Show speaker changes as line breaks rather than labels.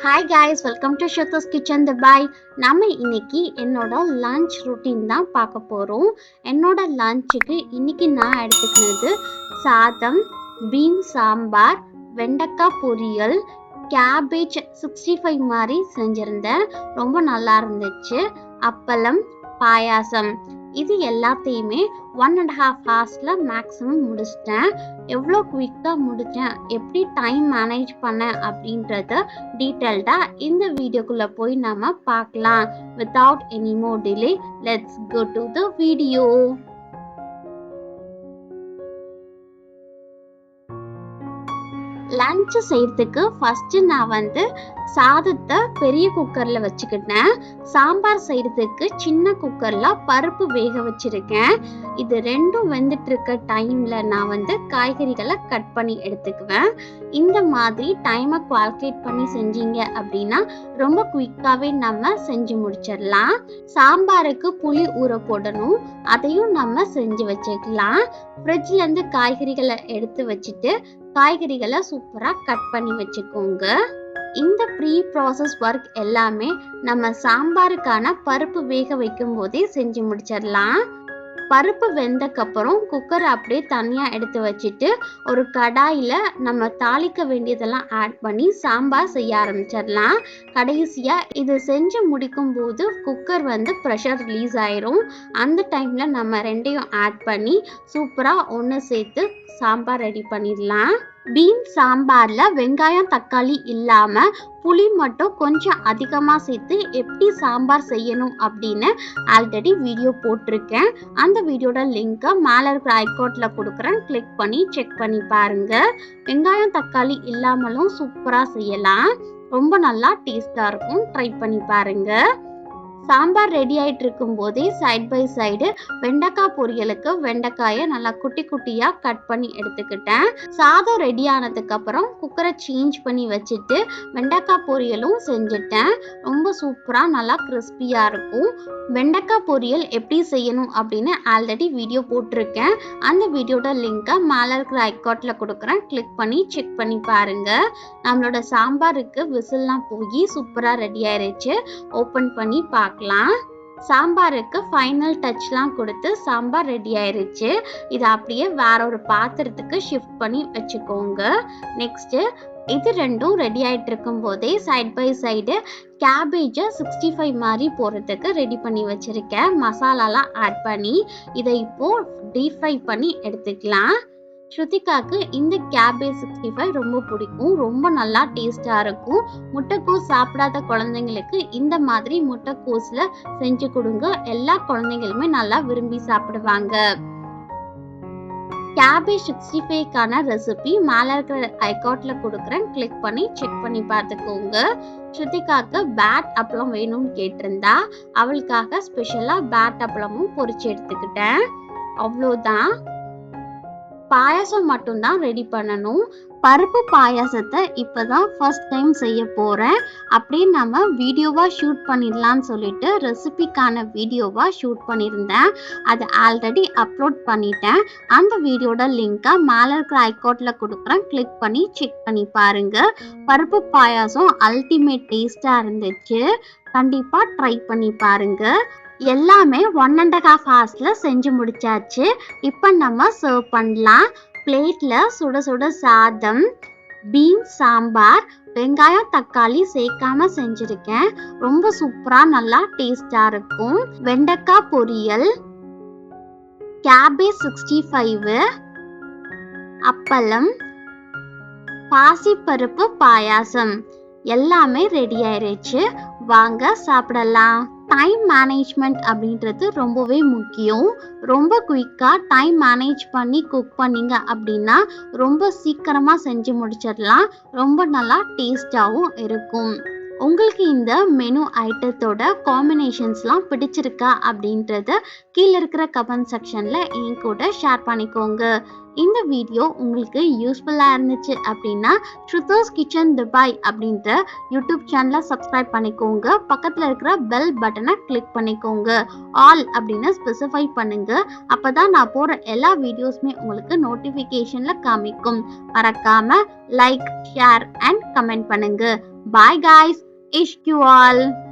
Hi guys, welcome to shruthiskitchendubai. நம்ம இன்னைக்கு என்னோட லஞ்ச் ரொட்டீன் தான் பார்க்க போறோம். என்னோட லஞ்சுக்கு இன்னைக்கு நான் எடுத்துக்கினது சாதம், பீன் சாம்பார், வெண்டைக்காய் பொரியல், கேபேஜ் 65 மாதிரி செஞ்சிருந்தேன். ரொம்ப நல்லா இருந்துச்சு. அப்பளம், பாயாசம் இது எல்லாத்தையுமே 1.5 ஹவர்ஸ்ல மேக்ஸிமம் முடிச்சிட்டேன். எவ்வளோ குவிக்காக முடித்தேன், எப்படி டைம் மேனேஜ் பண்ணேன் அப்படின்றத டீட்டெயில்டா இந்த வீடியோக்குள்ள போய் நம்ம பார்க்கலாம். Without any more delay, let's go to the video. Lunch செய்யறதுக்கு ஃபர்ஸ்ட் நான் சாதத்தை பெரிய குக்கர்ல வச்சுக்கிட்டேன். சாம்பார் செய்யறதுக்கு சின்ன குக்கர்ல பருப்பு வேக வச்சிருக்கேன். இது ரெண்டும் வெந்துட்டு இருக்க டைம்ல நான் காய்கறிகளை கட் பண்ணி எடுத்துக்குவேன். இந்த மாதிரி டைமை கால்குலேட் பண்ணி செஞ்சீங்க அப்படின்னா ரொம்ப குயிக்காவே நம்ம செஞ்சு முடிச்சிடலாம். சாம்பாருக்கு புளி ஊற போடணும், அதையும் நம்ம செஞ்சு வச்சுக்கலாம். ஃப்ரிட்ஜ்ல இருந்து காய்கறிகளை எடுத்து வச்சுட்டு காய்கறிகளை சூப்பரா கட் பண்ணி வச்சுக்கோங்க. இந்த ப்ரீ ப்ராசஸ் ஒர்க் எல்லாமே நம்ம சாம்பாருக்கான பருப்பு வேக வைக்கும் போதே செஞ்சு முடிச்சிடலாம். பருப்பு வெந்தக்கப்புறம் குக்கரை அப்படியே தனியா எடுத்து வச்சுட்டு ஒரு கடாயில நம்ம தாளிக்க வேண்டியதெல்லாம் ஆட் பண்ணி சாம்பார் செய்ய ஆரம்பிச்சிடலாம். கடைசியா இது செஞ்சு முடிக்கும் போது குக்கர் ப்ரெஷர் ரிலீஸ் ஆயிரும். அந்த டைம்ல நம்ம ரெண்டையும் ஆட் பண்ணி சூப்பரா ஒன்று சேர்த்து சாம்பார் ரெடி பண்ணிடலாம். பீன் சாம்பார்ல வெங்காயம் தக்காளி இல்லாம புளி மட்டும் கொஞ்சம் அதிகமா சேர்த்து எப்படி சாம்பார் செய்யணும் அப்படின்னு ஆல்ரெடி வீடியோ போட்டிருக்கேன். அந்த வீடியோட லிங்கை மேல இருக்கிற ஐகார்ட்ல கொடுக்குறேன், கிளிக் பண்ணி செக் பண்ணி பாருங்க. வெங்காயம் தக்காளி இல்லாமலும் சூப்பரா செய்யலாம், ரொம்ப நல்லா டேஸ்டா இருக்கும். ட்ரை பண்ணி பாருங்க. சாம்பார் ரெடி ஆயிட்டு இருக்கும் போதே சைட் பை சைடு வெண்டைக்காய் பொரியலுக்கு வெண்டைக்காயை நல்லா குட்டி குட்டியா கட் பண்ணி எடுத்துக்கிட்டேன். சாதம் ரெடி ஆனதுக்கு அப்புறம் குக்கரை சேஞ்ச் பண்ணி வச்சுட்டு வெண்டைக்காய் பொரியலும் செஞ்சுட்டேன். ரொம்ப சூப்பரா நல்லா கிறிஸ்பியா இருக்கும். வெண்டைக்காய் பொரியல் எப்படி செய்யணும் அப்படின்னு ஆல்ரெடி வீடியோ போட்டிருக்கேன். அந்த வீடியோட லிங்கை மேல இருக்கிற ஐகார்ட்ல கொடுக்குறேன், கிளிக் பண்ணி செக் பண்ணி பாருங்க. நம்மளோட சாம்பாருக்கு விசில்லாம் போய் சூப்பரா ரெடி ஆயிருச்சு. ஓபன் பண்ணி பார்க்கலாம். சாம்பாருக்கு ஃபைனல் டச்லாம் கொடுத்து சாம்பார் ரெடி ஆயிருச்சு. இதை அப்படியே வேற ஒரு பாத்திரத்துக்கு ஷிஃப்ட் பண்ணி வச்சுக்கோங்க. நெக்ஸ்ட் இது ரெண்டும் ரெடி ஆயிட்டு இருக்கும் போதே சைட் பை சைடு கேபேஜை 65 மாதிரி போறதுக்கு ரெடி பண்ணி வச்சிருக்கேன். மசாலாலாம் ஆட் பண்ணி இதை இப்போ டீப் ஃப்ரை பண்ணி எடுத்துக்கலாம். ஸ்ருதிகாக்கு இந்த கேபேஜ் 65 ரொம்ப பிடிக்கும், ரொம்ப நல்லா டேஸ்டா இருக்கும். முட்டைக்கோஸ் சாப்பிடாத குழந்தைங்களுக்கு இந்த மாதிரி முட்டைக்கோஸ்ல செஞ்சு கொடுங்க, எல்லா குழந்தைங்களுமே நல்லா விரும்பி சாப்பிடுவாங்க. கேபேஜ் 65க்கான ரெசிபி மேல இருக்கிற ஐகார்ட்ல கொடுக்குறேன், கிளிக் பண்ணி செக் பண்ணி பார்த்துக்கோங்க. ஸ்ருதிகாக்கு பேட் அப்பளம் வேணும்னு கேட்டிருந்தா அவளுக்காக ஸ்பெஷலா பேட் அப்பளமும் பொரிச்சு எடுத்துக்கிட்டேன். அவ்வளோதான். பாயாசம் மட்டும்தான் ரெடி பண்ணணும். பருப்பு பாயாசத்தை இப்பதான் ஃபர்ஸ்ட் டைம் செய்ய போறேன். அப்படியே நம்ம வீடியோவா ஷூட் பண்ணிடலாம்னு சொல்லிட்டு ரெசிபிக்கான வீடியோவா ஷூட் பண்ணியிருந்தேன். அதை ஆல்ரெடி அப்லோட் பண்ணிட்டேன். அந்த வீடியோட லிங்கை மேல இருக்கிற ஐகார்ட்ல கொடுக்குறேன், கிளிக் பண்ணி செக் பண்ணி பாருங்க. பருப்பு பாயாசம் அல்டிமேட் டேஸ்டா இருந்துச்சு, கண்டிப்பா ட்ரை பண்ணி பாருங்க. எல்லாமே 1.5 ஹவர்ஸ்ல செஞ்சு முடிச்சாச்சு. இப்போ நம்ம சர்வ் பண்ணலாம். பிளேட்ல சுட சுட சாதம், பீன் சாம்பார், வெங்காயம் தக்காளி சேர்க்காம செஞ்சிருக்கேன். ரொம்ப சூப்பரா நல்லா டேஸ்டா இருக்கும். வெண்டைக்காய் பொரியல், கேபேஜ் 65, அப்பளம், பாசிப்பருப்பு பாயாசம் எல்லாமே ரெடி ஆயிருச்சு. வாங்க சாப்பிடலாம். டைம் மேனேஜ்மெண்ட் அப்படின்றது ரொம்பவே முக்கியம். ரொம்ப குயிக்கா டைம் மேனேஜ் பண்ணி குக் பண்ணீங்க அப்படின்னா ரொம்ப சீக்கிரமா செஞ்சு முடிச்சிடலாம். ரொம்ப நல்லா டேஸ்டாவும் இருக்கும். உங்களுக்கு இந்த மெனு ஐட்டத்தோட காம்பினேஷன்ஸ்லாம் பிடிச்சிருக்கா அப்படின்றத கீழே இருக்கிற கமெண்ட் செக்ஷன்ல என் கூட ஷேர் பண்ணிக்கோங்க. இந்த வீடியோ உங்களுக்கு யூஸ்ஃபுல்லாக இருந்துச்சு அப்படின்னா shruthiskitchendubai அப்படின்ற யூடியூப் சேனலை சப்ஸ்கிரைப் பண்ணிக்கோங்க. பக்கத்தில் இருக்கிற பெல் பட்டனை கிளிக் பண்ணிக்கோங்க. ஆல் அப்படின்னு ஸ்பெசிஃபை பண்ணுங்க. அப்போதான் நான் போடுற எல்லா வீடியோஸுமே உங்களுக்கு நோட்டிஃபிகேஷனில் காமிக்கும். மறக்காம லைக், ஷேர் அண்ட் கமெண்ட் பண்ணுங்க. Bye guys. Ish you all.